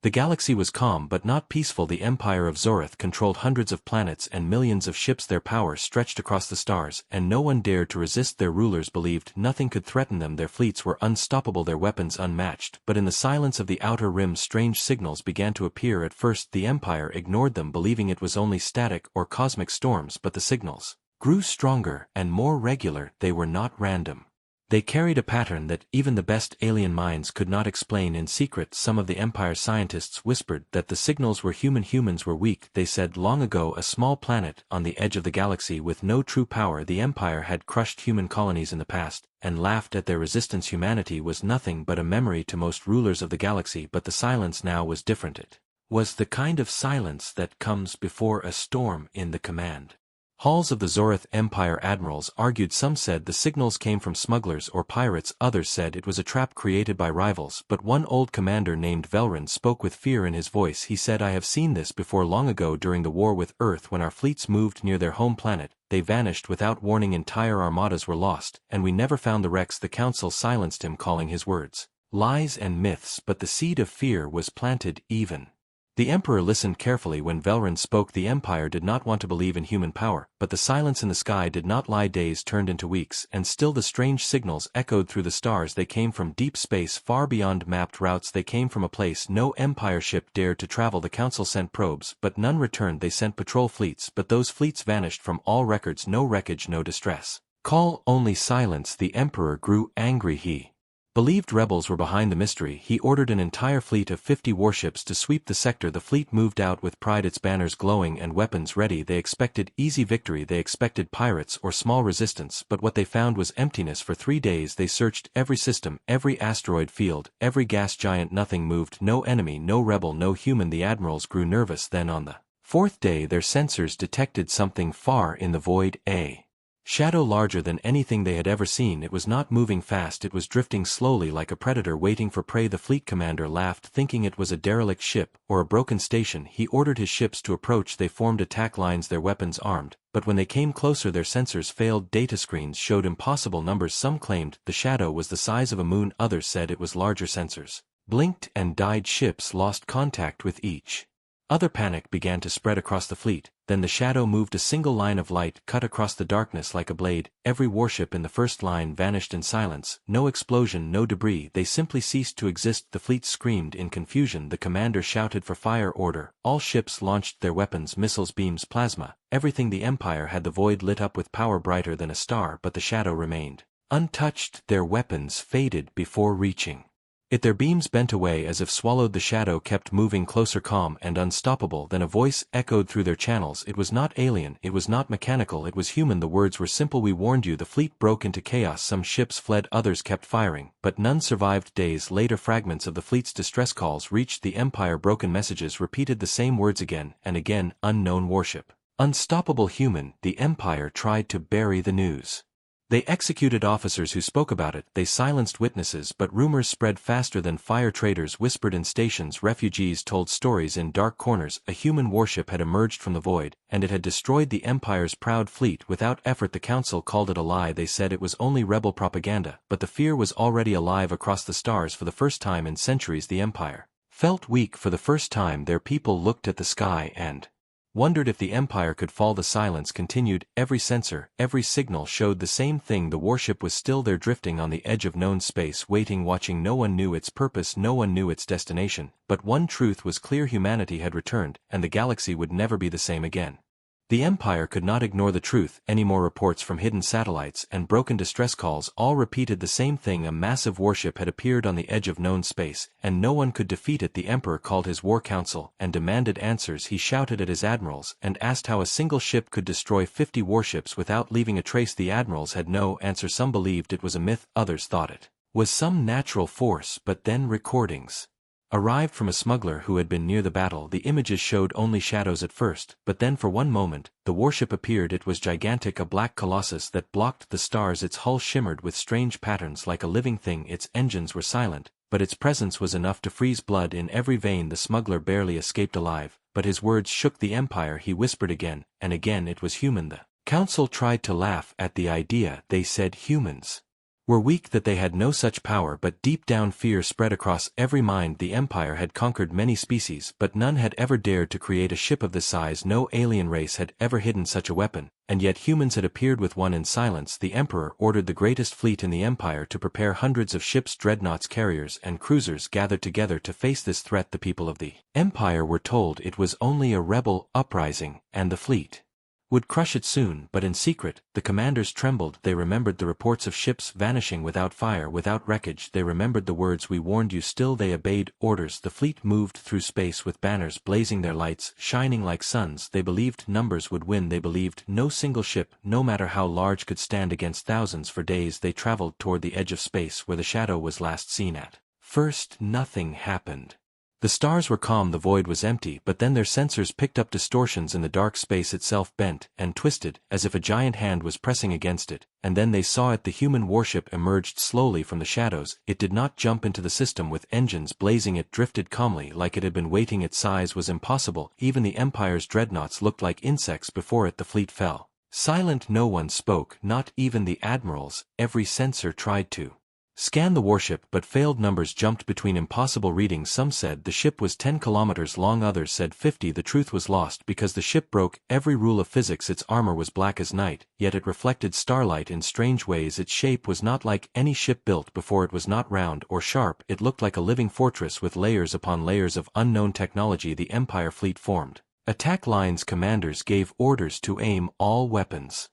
The galaxy was calm but not peaceful. The Empire of Zorith controlled hundreds of planets and millions of ships. Their power stretched across the stars, and no one dared to resist. Their rulers believed nothing could threaten them. Their fleets were unstoppable, their weapons unmatched. But in the silence of the outer rim, strange signals began to appear. At first the Empire ignored them, believing it was only static or cosmic storms, but the signals grew stronger and more regular. They were not random. They carried a pattern that even the best alien minds could not explain. In secret, some of the Empire scientists whispered that the signals were human. Humans were weak, they said. Long ago, a small planet on the edge of the galaxy with no true power. The Empire had crushed human colonies in the past, and laughed at their resistance. Humanity was nothing but a memory to most rulers of the galaxy. But the silence now was different. It was the kind of silence that comes before a storm. In the command halls of the Zorith Empire, admirals argued. Some said the signals came from smugglers or pirates, others said it was a trap created by rivals. But one old commander named Velrin spoke with fear in his voice. He said, "I have seen this before. Long ago during the war with Earth, when our fleets moved near their home planet, they vanished without warning. Entire armadas were lost, and we never found the wrecks." The council silenced him, calling his words lies and myths, but the seed of fear was planted. Even the Emperor listened carefully when Velrin spoke. The Empire did not want to believe in human power, but the silence in the sky did not lie. Days turned into weeks, and still the strange signals echoed through the stars. They came from deep space, far beyond mapped routes. They came from a place no Empire ship dared to travel. The Council sent probes, but none returned. They sent patrol fleets, but those fleets vanished from all records. No wreckage, no distress call, only silence. The Emperor grew angry. He believed rebels were behind the mystery. He ordered an entire fleet of 50 warships to sweep the sector. The fleet moved out with pride, its banners glowing and weapons ready. They expected easy victory. They expected pirates or small resistance, but what they found was emptiness. For 3 days they searched every system, every asteroid field, every gas giant. Nothing moved. No enemy, no rebel, no human. The admirals grew nervous. Then on the 4th day their sensors detected something far in the void, a shadow larger than anything they had ever seen. It was not moving fast, it was drifting slowly like a predator waiting for prey. The fleet commander laughed, thinking it was a derelict ship or a broken station. He ordered his ships to approach. They formed attack lines, their weapons armed, but when they came closer their sensors failed. Data screens showed impossible numbers. Some claimed the shadow was the size of a moon, others said it was larger. Sensors blinked and died. Ships lost contact with each other. Panic began to spread across the fleet. Then the shadow moved. A single line of light cut across the darkness like a blade. Every warship in the first line vanished in silence. No explosion, no debris. They simply ceased to exist. The fleet screamed in confusion. The commander shouted for fire order. All ships launched their weapons, missiles, beams, plasma, everything. The Empire had the void lit up with power brighter than a star, but the shadow remained untouched. Their weapons faded before reaching it. Their beams bent away as if swallowed. The shadow kept moving closer, calm and unstoppable. Then a voice echoed through their channels. It was not alien, it was not mechanical, it was human. The words were simple: "We warned you." The fleet broke into chaos. Some ships fled, others kept firing, but none survived. Days later fragments of the fleet's distress calls reached the Empire. Broken messages repeated the same words again and again: unknown warship, unstoppable human. The Empire tried to bury the news. They executed officers who spoke about it, they silenced witnesses, but rumors spread faster than fire. Traders whispered in stations, refugees told stories in dark corners. A human warship had emerged from the void, and it had destroyed the Empire's proud fleet without effort. The council called it a lie. They said it was only rebel propaganda, but the fear was already alive across the stars. For the first time in centuries the Empire felt weak. For the first time their people looked at the sky and wondered if the Empire could fall. The silence continued. Every sensor, every signal showed the same thing: the warship was still there, drifting on the edge of known space, waiting, watching. No one knew its purpose, no one knew its destination, but one truth was clear: humanity had returned, and the galaxy would never be the same again. The Empire could not ignore the truth anymore. Reports from hidden satellites and broken distress calls all repeated the same thing: a massive warship had appeared on the edge of known space, and no one could defeat it. The Emperor called his war council and demanded answers. He shouted at his admirals and asked how a single ship could destroy 50 warships without leaving a trace. The admirals had no answer. Some believed it was a myth, others thought it was some natural force. But then recordings arrived from a smuggler who had been near the battle. The images showed only shadows at first, but then for one moment, the warship appeared. It was gigantic, a black colossus that blocked the stars. Its hull shimmered with strange patterns like a living thing. Its engines were silent, but its presence was enough to freeze blood in every vein. The smuggler barely escaped alive, but his words shook the Empire. He whispered again and again, "It was human." The council tried to laugh at the idea. They said, "Humans were weak that they had no such power, but deep down fear spread across every mind. The Empire had conquered many species, but none had ever dared to create a ship of this size. No alien race had ever hidden such a weapon, and yet humans had appeared with one in silence. The Emperor ordered the greatest fleet in the Empire to prepare. Hundreds of ships, dreadnoughts, carriers, and cruisers gathered together to face this threat. The people of the Empire were told it was only a rebel uprising, and the fleet would crush it soon, but in secret, the commanders trembled. They remembered the reports of ships vanishing without fire, without wreckage. They remembered the words, "We warned you." Still they obeyed orders. The fleet moved through space with banners blazing, their lights shining like suns. They believed numbers would win. They believed no single ship, no matter how large, could stand against thousands. For days they traveled toward the edge of space where the shadow was last seen. At first nothing happened. The stars were calm, the void was empty, but then their sensors picked up distortions in the dark. Space itself bent and twisted, as if a giant hand was pressing against it, and then they saw it. The human warship emerged slowly from the shadows. It did not jump into the system with engines blazing. It drifted calmly, like it had been waiting. Its size was impossible. Even the Empire's dreadnoughts looked like insects before it. The fleet fell silent. No one spoke, not even the admirals. Every sensor tried to scan the warship but failed. Numbers jumped between impossible readings. Some said the ship was 10 kilometers long, others said 50. The truth was lost because the ship broke every rule of physics. Its armor was black as night, yet it reflected starlight in strange ways. Its shape was not like any ship built before. It was not round or sharp. It looked like a living fortress with layers upon layers of unknown technology. The Empire fleet formed attack lines. Commanders gave orders to aim all weapons.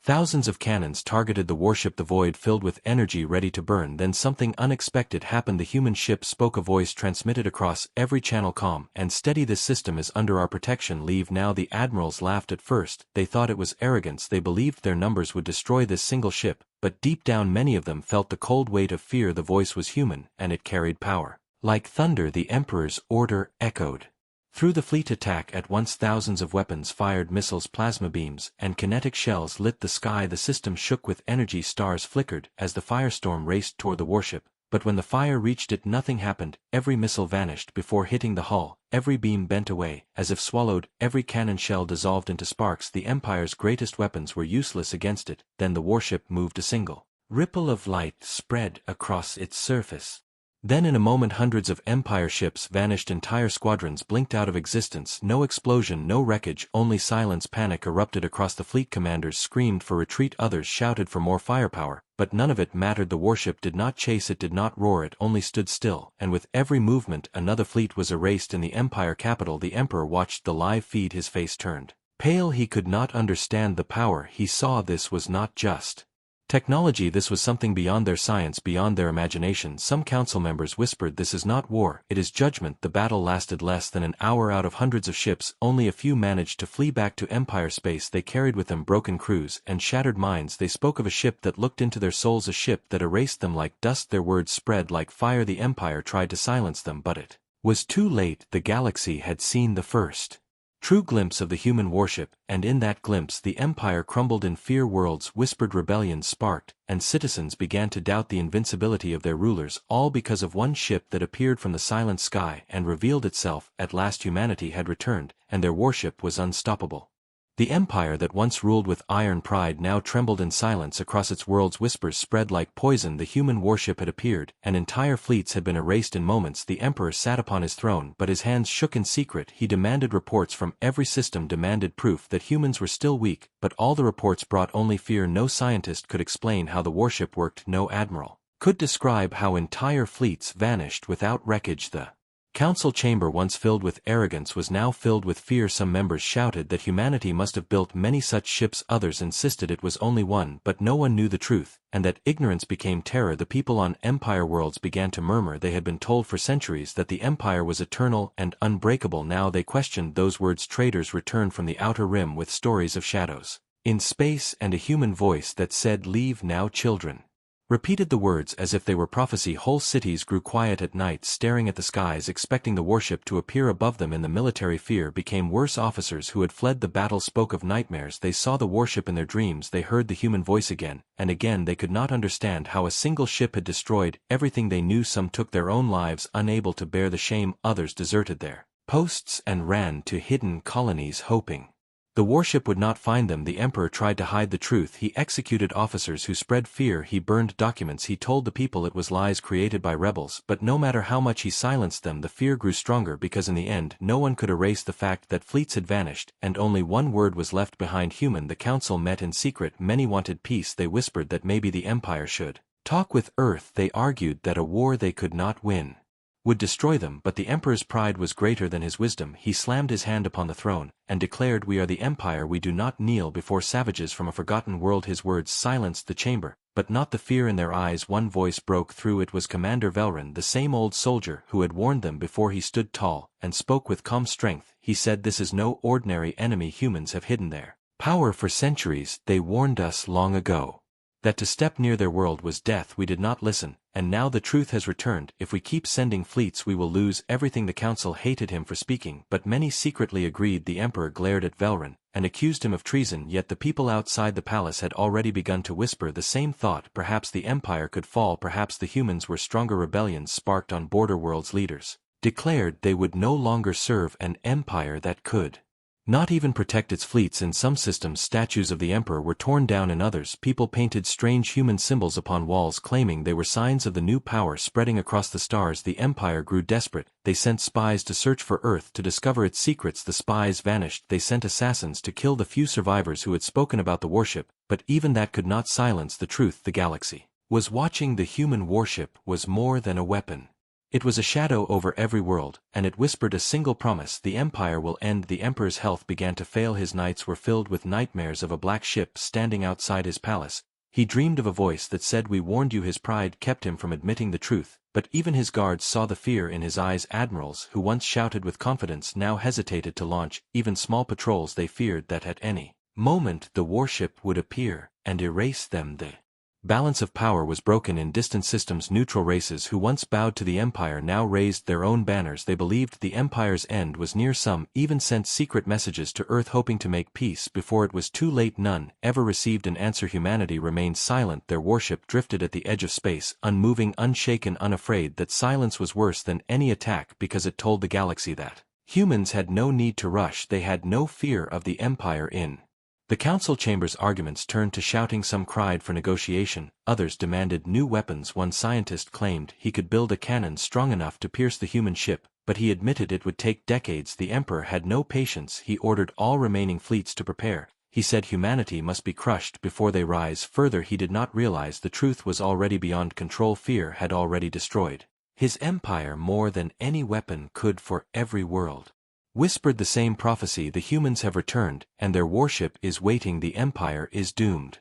Thousands of cannons targeted the warship. The void filled with energy ready to burn. Then something unexpected happened. The human ship spoke. A voice transmitted across every channel, "Calm and steady. This system is under our protection. Leave now." The admirals laughed. At first, they thought it was arrogance. They believed their numbers would destroy this single ship, but deep down many of them felt the cold weight of fear. The voice was human, and it carried power. Like thunder, the Emperor's order echoed through the fleet. Attack at once. Thousands of weapons fired, missiles, plasma beams, and kinetic shells lit the sky. The system shook with energy. Stars flickered as the firestorm raced toward the warship, but when the fire reached it, nothing happened. Every missile vanished before hitting the hull. Every beam bent away, as if swallowed. Every cannon shell dissolved into sparks. The Empire's greatest weapons were useless against it. Then the warship moved. A single ripple of light spread across its surface. Then in a moment hundreds of Empire ships vanished. Entire squadrons blinked out of existence. No explosion, no wreckage, only silence. Panic erupted across the fleet. Commanders screamed for retreat, others shouted for more firepower, but none of it mattered. The warship did not chase, it did not roar, it only stood still, and with every movement another fleet was erased. In the Empire capital, the Emperor watched the live feed. His face turned pale. He could not understand the power he saw. This was not just technology, this was something beyond their science, beyond their imagination. Some council members whispered, "This is not war, it is judgment." The battle lasted less than an hour. Out of hundreds of ships, only a few managed to flee back to Empire space. They carried with them broken crews and shattered minds. They spoke of a ship that looked into their souls, a ship that erased them like dust. Their words spread like fire. The Empire tried to silence them, but it was too late. The galaxy had seen the first true glimpse of the human warship, and in that glimpse the Empire crumbled in fear. Worlds whispered, rebellions sparked, and citizens began to doubt the invincibility of their rulers, all because of one ship that appeared from the silent sky and revealed itself. At last humanity had returned, and their warship was unstoppable. The Empire that once ruled with iron pride now trembled in silence. Across its worlds whispers spread like poison. The human warship had appeared, and entire fleets had been erased in moments. The Emperor sat upon his throne, but his hands shook in secret. He demanded reports from every system, demanded proof that humans were still weak, but all the reports brought only fear. No scientist could explain how the warship worked, no admiral could describe how entire fleets vanished without wreckage. The council chamber, once filled with arrogance, was now filled with fear. Some members shouted that humanity must have built many such ships, others insisted it was only one, but no one knew the truth, and that ignorance became terror. The people on Empire worlds began to murmur. They had been told for centuries that the Empire was eternal and unbreakable. Now they questioned those words. Traders returned from the outer rim with stories of shadows in space and a human voice that said, "Leave now, children." Repeated the words as if they were prophecy. Whole cities grew quiet at night, staring at the skies, expecting the warship to appear above them. In the military, fear became worse. Officers who had fled the battle spoke of nightmares. They saw the warship in their dreams. They heard the human voice again and again. They could not understand how a single ship had destroyed everything they knew. Some took their own lives, unable to bear the shame. Others deserted their posts and ran to hidden colonies, hoping The warship would not find them. The Emperor tried to hide the truth. He executed officers who spread fear. He burned documents. He told the people it was lies created by rebels. But no matter how much he silenced them, the fear grew stronger because in the end no one could erase the fact that fleets had vanished, and only one word was left behind: human. The council met in secret. Many wanted peace. They whispered that maybe the Empire should talk with Earth. They argued that a war they could not win would destroy them, but the Emperor's pride was greater than his wisdom. He slammed his hand upon the throne, and declared, "We are the Empire. We do not kneel before savages from a forgotten world." His words silenced the chamber, but not the fear in their eyes. One voice broke through. It was Commander Velron, the same old soldier who had warned them before. He stood tall, and spoke with calm strength. He said, "This is no ordinary enemy. Humans have hidden their power for centuries. They warned us long ago that to step near their world was death. We did not listen, and now the truth has returned. If we keep sending fleets we will lose everything." The council hated him for speaking, but many secretly agreed. The Emperor glared at Velron, and accused him of treason, yet the people outside the palace had already begun to whisper the same thought. Perhaps the Empire could fall. Perhaps the humans were stronger. Rebellions sparked on border worlds. Leaders declared they would no longer serve an empire that could not even protect its fleets. In some systems, statues of the Emperor were torn down. In others, people painted strange human symbols upon walls, claiming they were signs of the new power spreading across the stars. The Empire grew desperate. They sent spies to search for Earth, to discover its secrets. The spies vanished. They sent assassins to kill the few survivors who had spoken about the warship, but even that could not silence the truth. The galaxy was watching. The human warship was more than a weapon. It was a shadow over every world, and it whispered a single promise: the Empire will end. The Emperor's health began to fail. His nights were filled with nightmares of a black ship standing outside his palace. He dreamed of a voice that said, "We warned you." His pride kept him from admitting the truth, but even his guards saw the fear in his eyes. Admirals who once shouted with confidence now hesitated to launch even small patrols. They feared that at any moment the warship would appear and erase them. The balance of power was broken in distant systems. Neutral races who once bowed to the Empire now raised their own banners. They believed the Empire's end was near. Some even sent secret messages to Earth hoping to make peace before it was too late. None ever received an answer. Humanity remained silent. Their warship drifted at the edge of space, unmoving, unshaken, unafraid. That silence was worse than any attack because it told the galaxy that humans had no need to rush. They had no fear of the Empire. In the council chambers, arguments turned to shouting. Some cried for negotiation, others demanded new weapons. One scientist claimed he could build a cannon strong enough to pierce the human ship, but he admitted it would take decades. The Emperor had no patience. He ordered all remaining fleets to prepare. He said humanity must be crushed before they rise further. He did not realize the truth was already beyond control. Fear had already destroyed his empire more than any weapon could. For every world whispered the same prophecy: the humans have returned, and their warship is waiting. The Empire is doomed.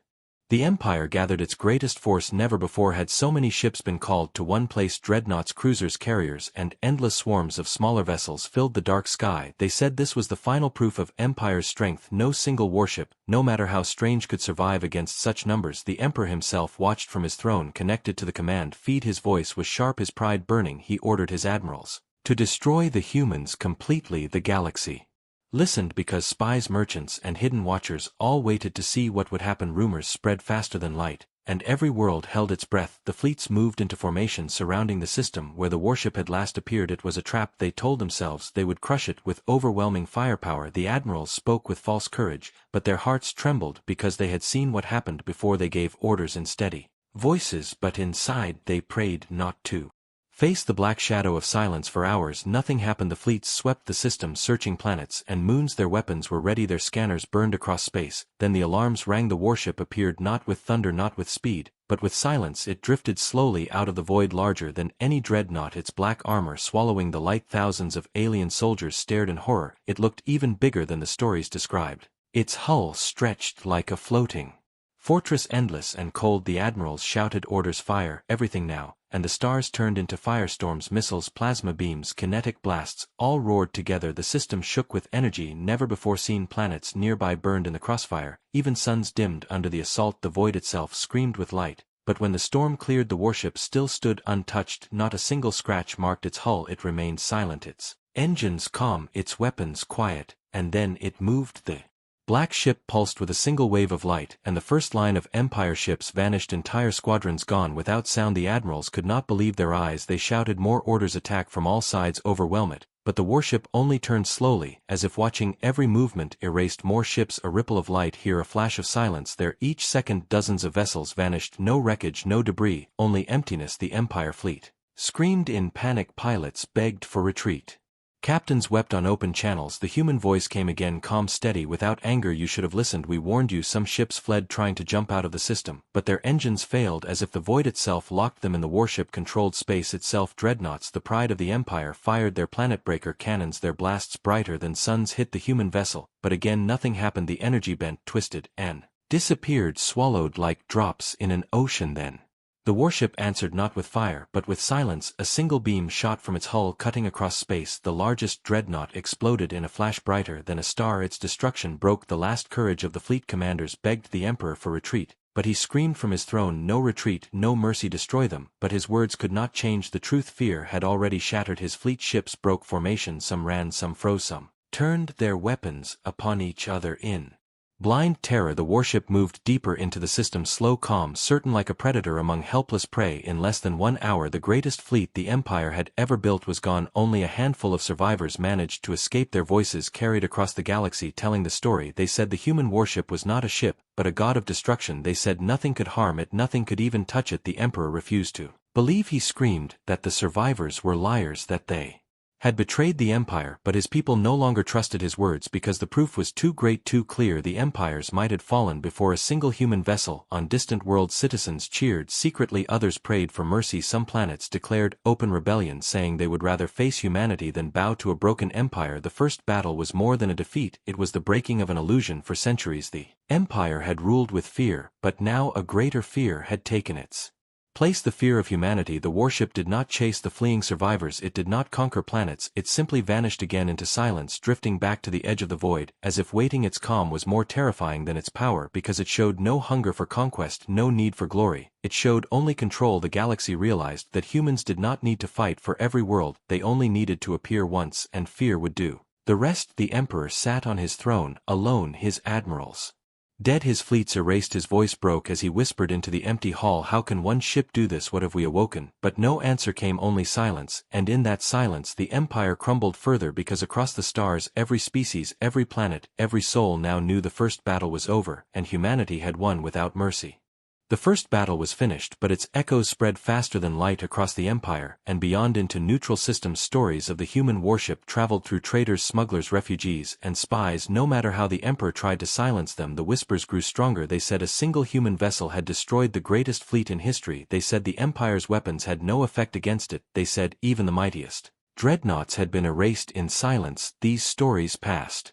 The Empire gathered its greatest force. Never before had so many ships been called to one place. Dreadnoughts, cruisers, carriers, and endless swarms of smaller vessels filled the dark sky. They said this was the final proof of Empire's strength. No single warship, no matter how strange, could survive against such numbers. The Emperor himself watched from his throne, connected to the command feed. His voice was sharp, his pride burning. He ordered his admirals to destroy the humans completely. The galaxy listened because spies, merchants, and hidden watchers all waited to see what would happen. Rumors spread faster than light, and every world held its breath. The fleets moved into formation surrounding the system where the warship had last appeared. It was a trap. They told themselves they would crush it with overwhelming firepower. The admirals spoke with false courage, but their hearts trembled because they had seen what happened before. They gave orders in steady voices, but inside they prayed not to face the black shadow of silence. For hours nothing happened. The fleets swept the system, searching planets and moons. Their weapons were ready, their scanners burned across space. Then the alarms rang. The warship appeared, not with thunder, not with speed, but with silence. It drifted slowly out of the void, larger than any dreadnought, its black armor swallowing the light. Thousands of alien soldiers stared in horror. It looked even bigger than the stories described. Its hull stretched like a floating fortress, endless and cold. The admirals shouted orders: fire everything now, and the stars turned into firestorms. Missiles, plasma beams, kinetic blasts, all roared together. The system shook with energy never before seen. Planets nearby burned in the crossfire, even suns dimmed under the assault. The void itself screamed with light, but when the storm cleared, the warship still stood untouched. Not a single scratch marked its hull. It remained silent, its engines calm, its weapons quiet, and then it moved. The black ship pulsed with a single wave of light, and the first line of Empire ships vanished. Entire squadrons gone without sound. The admirals could not believe their eyes. They shouted more orders: attack from all sides, overwhelm it. but the warship only turned slowly, as if watching every movement erased more ships. A ripple of light here, a flash of silence there. Each second dozens of vessels vanished, no wreckage, no debris, only emptiness. The Empire fleet screamed in panic, pilots begged for retreat. Captains wept on open channels. The human voice came again, calm, steady, without anger. You should have listened. We warned you. Some ships fled trying to jump out of the system, but their engines failed, as if the void itself locked them in. The warship controlled space itself. Dreadnoughts, the pride of the Empire, fired their planet-breaker cannons. Their blasts, brighter than suns, hit the human vessel, but again nothing happened. The energy bent, twisted, and disappeared, swallowed like drops in an ocean. Then the warship answered, not with fire, but with silence. A single beam shot from its hull, cutting across space. The largest dreadnought exploded in a flash, brighter than a star. Its destruction broke the last courage of the fleet. Commanders begged the Emperor for retreat, but he screamed from his throne, no retreat, no mercy, destroy them. But his words could not change the truth. Fear had already shattered his fleet. Ships broke formation, some ran, some froze, some turned their weapons upon each other in blind terror. The warship moved deeper into the system, slow, calm, certain, like a predator among helpless prey. In less than 1 hour, the greatest fleet the Empire had ever built was gone. Only a handful of survivors managed to escape. Their voices carried across the galaxy, telling the story. They said the human warship was not a ship, but a god of destruction. They said nothing could harm it, nothing could even touch it. The Emperor refused to believe. He screamed that the survivors were liars, that they had betrayed the Empire, but his people no longer trusted his words because the proof was too great, too clear. The Empire's might had fallen before a single human vessel. On distant worlds, citizens cheered secretly, others prayed for mercy. Some planets declared open rebellion, saying they would rather face humanity than bow to a broken empire. The first battle was more than a defeat, it was the breaking of an illusion. For centuries the Empire had ruled with fear, but now a greater fear had taken its place, the fear of humanity. The warship did not chase the fleeing survivors, it did not conquer planets, it simply vanished again into silence, drifting back to the edge of the void, as if waiting. Its calm was more terrifying than its power, because it showed no hunger for conquest, no need for glory, it showed only control. The galaxy realized that humans did not need to fight for every world, they only needed to appear once, and fear would do the rest. The Emperor sat on his throne, alone, his admirals dead, his fleets erased. His voice broke as he whispered into the empty hall, how can one ship do this? What have we awoken? But no answer came, only silence, and in that silence the Empire crumbled further, because across the stars, every species, every planet, every soul now knew the first battle was over, and humanity had won without mercy. The first battle was finished, but its echoes spread faster than light across the Empire, and beyond into neutral systems. Stories of the human warship traveled through traders, smugglers, refugees, and spies. No matter how the Emperor tried to silence them, the whispers grew stronger. They said a single human vessel had destroyed the greatest fleet in history. They said the Empire's weapons had no effect against it. They said even the mightiest dreadnoughts had been erased in silence. These stories passed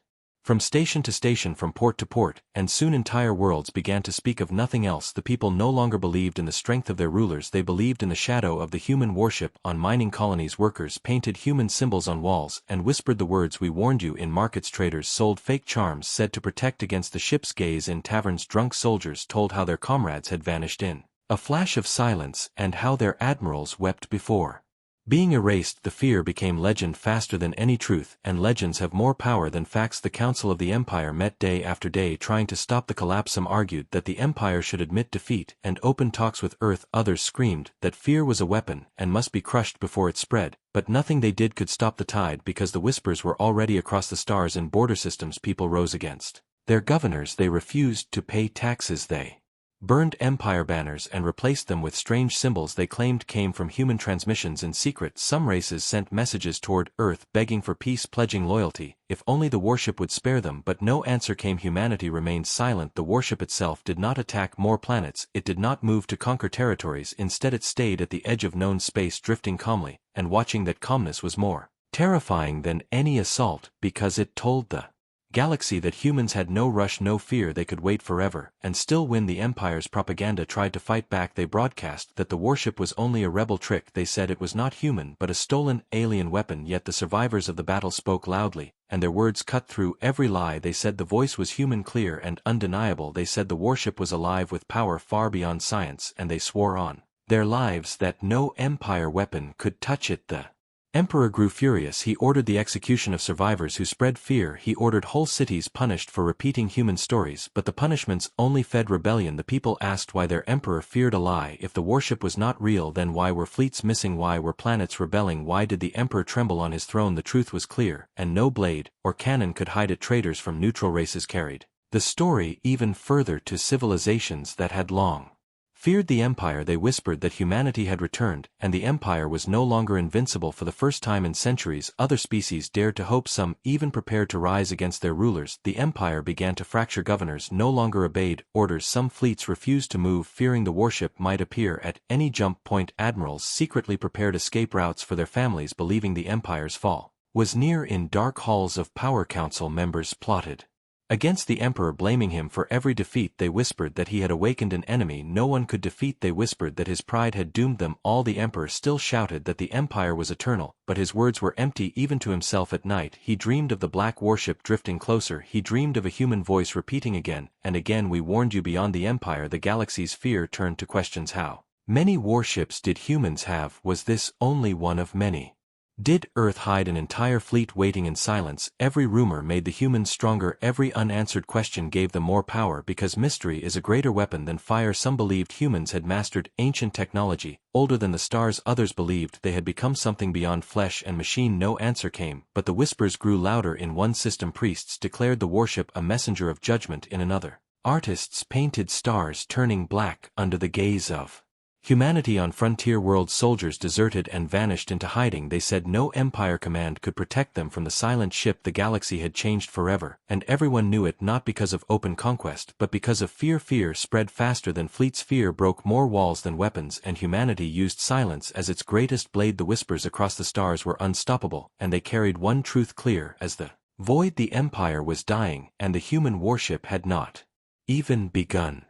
from station to station, from port to port, and soon entire worlds began to speak of nothing else. The people no longer believed in the strength of their rulers, they believed in the shadow of the human warship. On mining colonies, workers painted human symbols on walls and whispered the words, we warned you. In markets, traders sold fake charms said to protect against the ship's gaze. In taverns, drunk soldiers told how their comrades had vanished in a flash of silence, and how their admirals wept before being erased. The fear became legend faster than any truth, and legends have more power than facts. The Council of the Empire met day after day trying to stop the collapse. Some argued that the Empire should admit defeat and open talks with Earth, others screamed that fear was a weapon and must be crushed before it spread, but nothing they did could stop the tide, because the whispers were already across the stars. In border systems, people rose against their governors, they refused to pay taxes, they burned empire banners and replaced them with strange symbols they claimed came from human transmissions. In secret, some races sent messages toward Earth begging for peace, pledging loyalty, if only the warship would spare them, but no answer came. Humanity remained silent. The warship itself did not attack more planets, it did not move to conquer territories, instead it stayed at the edge of known space, drifting calmly, and watching. That calmness was more terrifying than any assault, because it told the galaxy that humans had no rush, no fear, they could wait forever, and still win. The Empire's propaganda tried to fight back. They broadcast that the warship was only a rebel trick. They said it was not human but a stolen, alien weapon. Yet the survivors of the battle spoke loudly, and their words cut through every lie. They said the voice was human, clear and undeniable. They said the warship was alive with power far beyond science, and they swore on their lives that no Empire weapon could touch it. The Emperor grew furious. He ordered the execution of survivors who spread fear. He ordered whole cities punished for repeating human stories, but the punishments only fed rebellion. The people asked why their emperor feared a lie. If the warship was not real, then why were fleets missing? Why were planets rebelling? Why did the emperor tremble on his throne? The truth was clear, and no blade or cannon could hide it. Traitors from neutral races carried the story even further to civilizations that had long feared the Empire. They whispered that humanity had returned, and the Empire was no longer invincible. For the first time in centuries, other species dared to hope. Some even prepared to rise against their rulers. The Empire began to fracture. Governors no longer obeyed orders. Some fleets refused to move, fearing the warship might appear at any jump point. Admirals secretly prepared escape routes for their families, believing the Empire's fall was near. In dark halls of power, council members plotted against the emperor, blaming him for every defeat. They whispered that he had awakened an enemy no one could defeat. They whispered that his pride had doomed them all. The emperor still shouted that the empire was eternal, but his words were empty. Even to himself at night, he dreamed of the black warship drifting closer. He dreamed of a human voice repeating again and again, "We warned you." Beyond the empire, the galaxy's fear turned to questions. How many warships did humans have? Was this only one of many? Did Earth hide an entire fleet waiting in silence? Every rumor made the humans stronger. Every unanswered question gave them more power, because mystery is a greater weapon than fire. Some believed humans had mastered ancient technology, older than the stars. Others believed they had become something beyond flesh and machine. No answer came, but the whispers grew louder. In one system, priests declared the warship a messenger of judgment. In another, artists painted stars turning black under the gaze of humanity. On frontier worlds, soldiers deserted and vanished into hiding. They said no Empire command could protect them from the silent ship. The galaxy had changed forever, and everyone knew it, not because of open conquest, but because of fear. Fear spread faster than fleets. Fear broke more walls than weapons, and humanity used silence as its greatest blade. The whispers across the stars were unstoppable, and they carried one truth clear as the void: the Empire was dying, and the human warship had not even begun.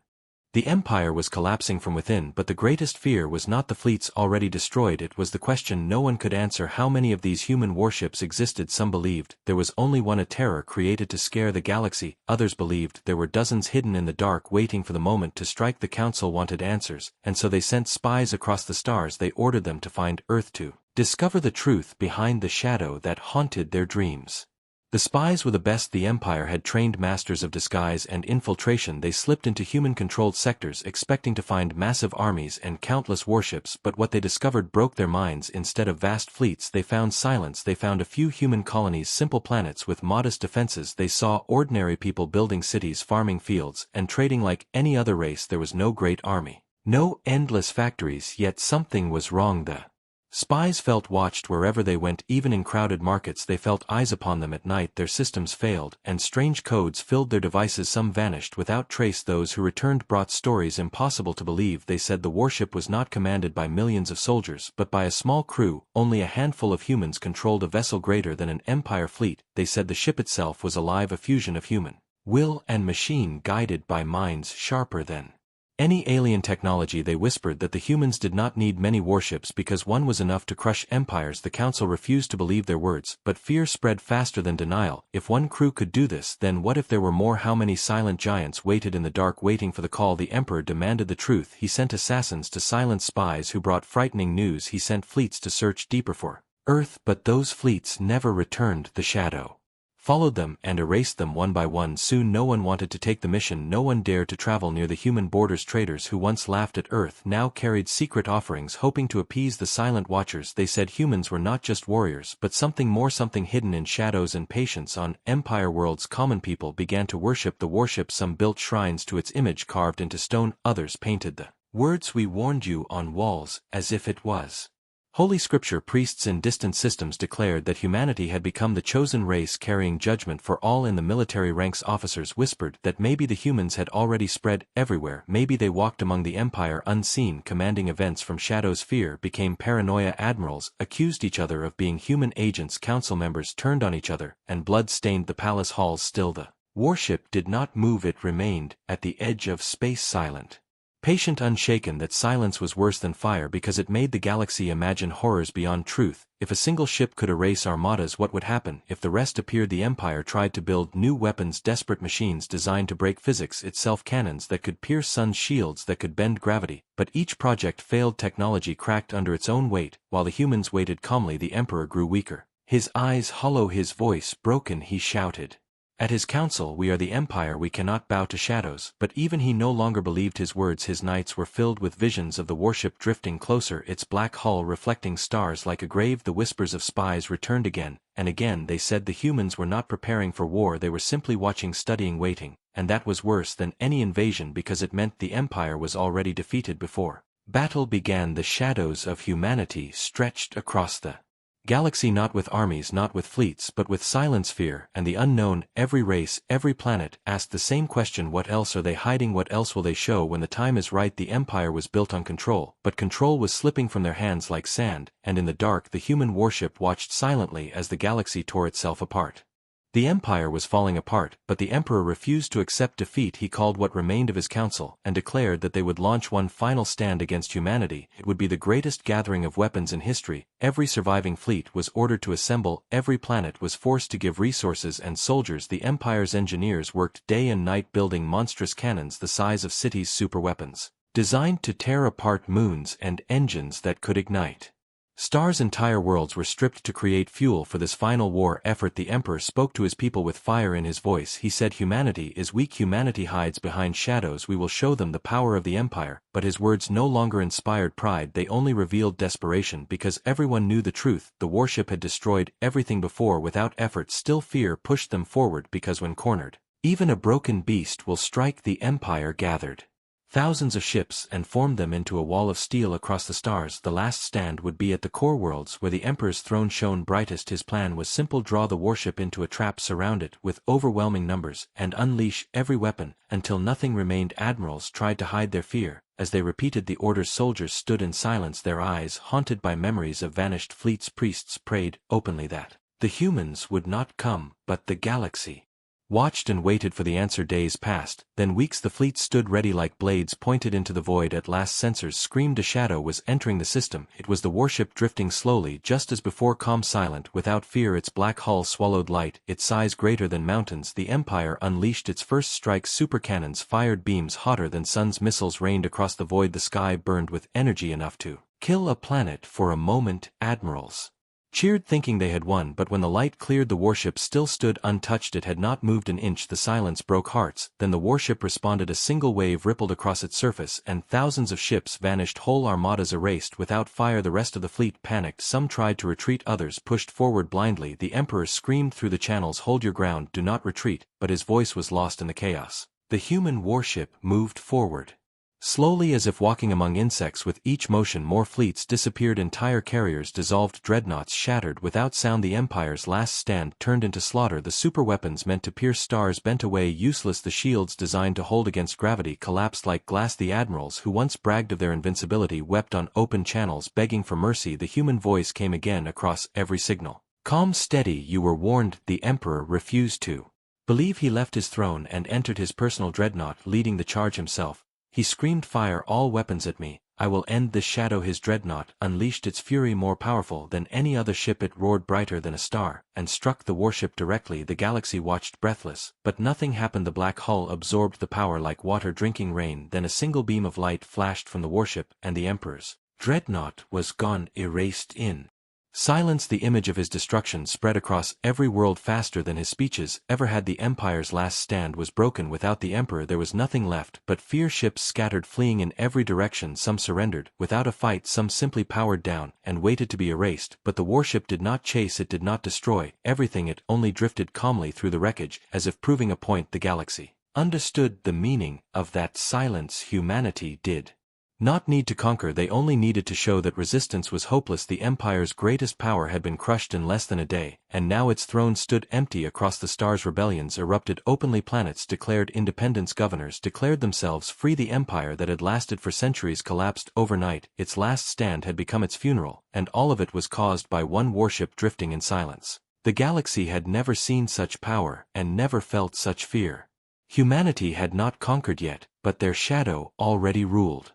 The Empire was collapsing from within, but the greatest fear was not the fleets already destroyed. It was the question no one could answer: how many of these human warships existed? Some believed there was only one, a terror created to scare the galaxy. Others believed there were dozens hidden in the dark, waiting for the moment to strike. The council wanted answers, and so they sent spies across the stars. They ordered them to find Earth, to discover the truth behind the shadow that haunted their dreams. The spies were the best. The Empire had trained masters of disguise and infiltration. They slipped into human-controlled sectors, expecting to find massive armies and countless warships, but what they discovered broke their minds. Instead of vast fleets, they found silence. They found a few human colonies, simple planets with modest defenses. They saw ordinary people building cities, farming fields, and trading like any other race. There was no great army, no endless factories, yet something was wrong. The spies felt watched wherever they went. Even in crowded markets, they felt eyes upon them. At night, their systems failed, and strange codes filled their devices. Some vanished without trace. Those who returned brought stories impossible to believe. They said the warship was not commanded by millions of soldiers, but by a small crew. Only a handful of humans controlled a vessel greater than an Empire fleet. They said the ship itself was alive, a fusion of human will and machine, guided by minds sharper than any alien technology. They whispered that the humans did not need many warships because one was enough to crush empires. The council refused to believe their words, but fear spread faster than denial. If one crew could do this, then what if there were more? How many silent giants waited in the dark, waiting for the call? The emperor demanded the truth. He sent assassins to silence spies who brought frightening news. He sent fleets to search deeper for Earth, but those fleets never returned. The shadow followed them and erased them one by one. Soon no one wanted to take the mission. No one dared to travel near the human borders. Traders who once laughed at Earth now carried secret offerings, hoping to appease the silent watchers. They said humans were not just warriors, but something more, something hidden in shadows and patience. On Empire worlds, common people began to worship the warship. Some built shrines to its image carved into stone. Others painted the words "We warned you" on walls, as if it was Holy Scripture. Priests in distant systems declared that humanity had become the chosen race, carrying judgment for all. In the military ranks, officers whispered that maybe the humans had already spread everywhere. Maybe they walked among the Empire unseen, commanding events from shadows. Fear became paranoia. Admirals accused each other of being human agents. Council members turned on each other, and blood stained the palace halls. Still the warship did not move. It remained at the edge of space, silent. Patient unshaken that silence was worse than fire because it made the galaxy imagine horrors beyond truth. If a single ship could erase armadas, what would happen? If the rest appeared, the Empire tried to build new weapons, desperate machines designed to break physics itself, cannons that could pierce suns, shields that could bend gravity. But each project failed. Technology cracked under its own weight. While the humans waited calmly, the Emperor grew weaker. His eyes hollow, his voice broken, he shouted. At his council, "We are the Empire, we cannot bow to shadows." But even he no longer believed his words. His nights were filled with visions of the warship drifting closer, its black hull reflecting stars like a grave. The whispers of spies returned again, and again. They said the humans were not preparing for war, they were simply watching, studying, waiting. And that was worse than any invasion because it meant the Empire was already defeated before battle began. The shadows of humanity stretched across the galaxy, not with armies, not with fleets, but with silence, fear, and the unknown. Every race, every planet, asked the same question: what else are they hiding? What else will they show when the time is right? The Empire was built on control, but control was slipping from their hands like sand, and in the dark the human warship watched silently as the galaxy tore itself apart. The Empire was falling apart, but the Emperor refused to accept defeat. He called what remained of his council, and declared that they would launch one final stand against humanity. It would be the greatest gathering of weapons in history. Every surviving fleet was ordered to assemble, every planet was forced to give resources and soldiers. The Empire's engineers worked day and night building monstrous cannons the size of cities, superweapons, designed to tear apart moons, and engines that could ignite stars. Entire worlds were stripped to create fuel for this final war effort. The Emperor spoke to his people with fire in his voice. He said, "Humanity is weak, humanity hides behind shadows. We will show them the power of the Empire." But his words no longer inspired pride, they only revealed desperation, because everyone knew the truth. The warship had destroyed everything before without effort. Still, fear pushed them forward, because when cornered, even a broken beast will strike. The Empire gathered thousands of ships and formed them into a wall of steel across the stars. The last stand would be at the core worlds, where the Emperor's throne shone brightest. His plan was simple: draw the warship into a trap, surround it with overwhelming numbers, and unleash every weapon, until nothing remained. Admirals tried to hide their fear. As they repeated the orders, soldiers stood in silence, their eyes haunted by memories of vanished fleets. Priests prayed openly that the humans would not come, but the galaxy watched and waited for the answer. Days passed, then weeks. The fleet stood ready like blades pointed into the void. At last sensors screamed a shadow was entering the system. It was the warship drifting slowly, just as before, calm, silent, without fear. Its black hull swallowed light, its size greater than mountains. The Empire unleashed its first strike. Super cannons fired beams hotter than suns. Missiles rained across the void. The sky burned with energy enough to kill a planet. For a moment, admirals cheered, thinking they had won, but when the light cleared, the warship still stood untouched. It had not moved an inch. The silence broke hearts. Then the warship responded. A single wave rippled across its surface, and thousands of ships vanished, whole armadas erased. Without fire, the rest of the fleet panicked. Some tried to retreat, others pushed forward blindly. The Emperor screamed through the channels, "Hold your ground, do not retreat," but his voice was lost in the chaos. The human warship moved forward slowly, as if walking among insects. With each motion, more fleets disappeared, entire carriers dissolved, dreadnoughts shattered without sound. The Empire's last stand turned into slaughter. The superweapons meant to pierce stars bent away, useless. The shields designed to hold against gravity collapsed like glass. The admirals who once bragged of their invincibility wept on open channels, begging for mercy. The human voice came again across every signal: "Calm, steady, you were warned." The Emperor refused to believe. He left his throne and entered his personal dreadnought, leading the charge himself. He screamed, "Fire all weapons at me, I will end this shadow." His dreadnought unleashed its fury, more powerful than any other ship. It roared brighter than a star, and struck the warship directly. The galaxy watched breathless, but nothing happened. The black hull absorbed the power like water drinking rain. Then a single beam of light flashed from the warship, and the Emperor's dreadnought was gone, erased in silence. The image of his destruction spread across every world faster than his speeches ever had. The Empire's last stand was broken. Without the Emperor there was nothing left but fear. Ships scattered, fleeing in every direction. Some surrendered without a fight, some simply powered down and waited to be erased. But the warship did not chase, it did not destroy everything, it only drifted calmly through the wreckage, as if proving a point. The galaxy understood the meaning of that silence. Humanity did not need to conquer, they only needed to show that resistance was hopeless. The Empire's greatest power had been crushed in less than a day, and now its throne stood empty across the stars. Rebellions erupted openly, planets declared independence, governors declared themselves free. The empire that had lasted for centuries collapsed overnight. Its last stand had become its funeral, and all of it was caused by one warship drifting in silence. The galaxy had never seen such power, and never felt such fear. Humanity had not conquered yet, but their shadow already ruled.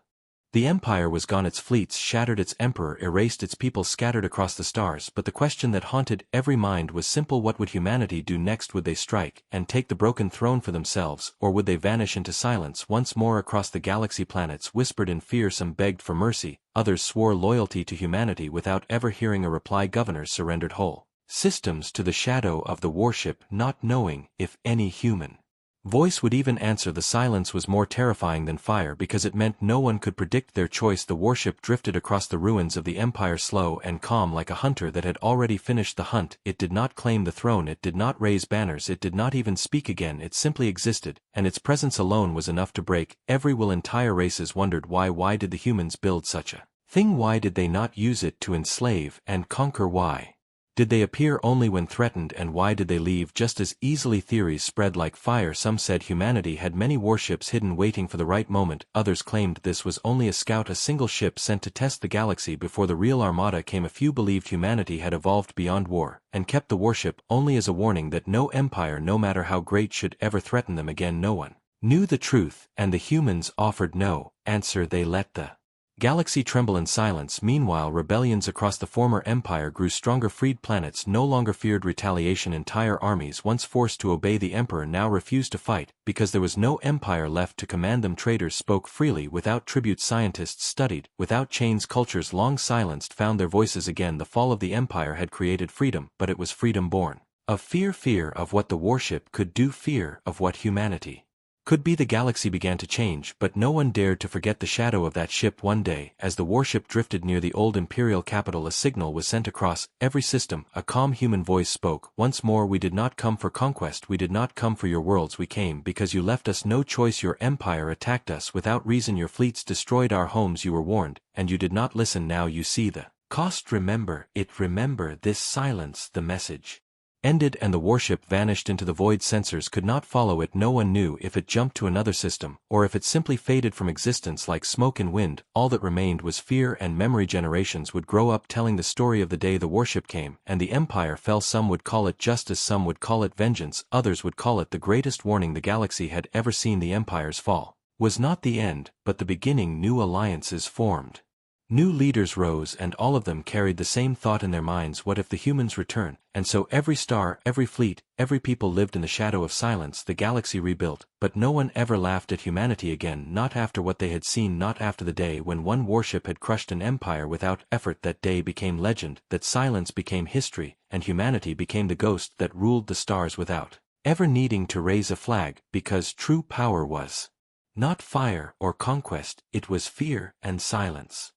The empire was gone, its fleets shattered, its emperor erased, its people scattered across the stars, but the question that haunted every mind was simple: what would humanity do next? Would they strike and take the broken throne for themselves, or would they vanish into silence once more across the galaxy? Planets whispered in fear, some begged for mercy, others swore loyalty to humanity without ever hearing a reply. Governors surrendered whole systems to the shadow of the warship, not knowing if any human voice would even answer. The silence was more terrifying than fire because it meant no one could predict their choice. The warship drifted across the ruins of the empire, slow and calm like a hunter that had already finished the hunt. It did not claim the throne, it did not raise banners, it did not even speak again. It simply existed, and its presence alone was enough to break every will. Entire races wondered why did the humans build such a thing? Why did they not use it to enslave and conquer? Why did they appear only when threatened, and why did they leave just as easily? Theories spread like fire. Some said humanity had many warships hidden waiting for the right moment, others claimed this was only a scout, a single ship sent to test the galaxy before the real armada came. A few believed humanity had evolved beyond war, and kept the warship only as a warning that no empire, no matter how great, should ever threaten them again. No one knew the truth, and the humans offered no answer. They let the galaxy tremble in silence. Meanwhile, rebellions across the former empire grew stronger. Freed planets no longer feared retaliation. Entire armies, once forced to obey the emperor, now refused to fight, because there was no empire left to command them. Traders spoke freely without tribute. Scientists studied without chains. Cultures long silenced found their voices again. The fall of the empire had created freedom, but it was freedom born of fear. Fear of what the warship could do, fear of what humanity could be. The galaxy began to change, but no one dared to forget the shadow of that ship. One day, as the warship drifted near the old imperial capital, a signal was sent across every system. A calm human voice spoke once more: we did not come for conquest, we did not come for your worlds, we came because you left us no choice. Your empire attacked us without reason, your fleets destroyed our homes. You were warned, and you did not listen. Now you see the cost. Remember it, remember this silence. The message ended, and the warship vanished into the void. Sensors could not follow it. No one knew if it jumped to another system, or if it simply faded from existence like smoke and wind. All that remained was fear and memory. Generations would grow up telling the story of the day the warship came, and the empire fell. Some would call it justice, some would call it vengeance, others would call it the greatest warning the galaxy had ever seen. The empire's fall was not the end, but the beginning. New alliances formed. New leaders rose, and all of them carried the same thought in their minds: what if the humans return? And so every star, every fleet, every people lived in the shadow of silence. The galaxy rebuilt, but no one ever laughed at humanity again, not after what they had seen, not after the day when one warship had crushed an empire without effort. That day became legend, that silence became history, and humanity became the ghost that ruled the stars without ever needing to raise a flag, because true power was not fire or conquest, it was fear and silence.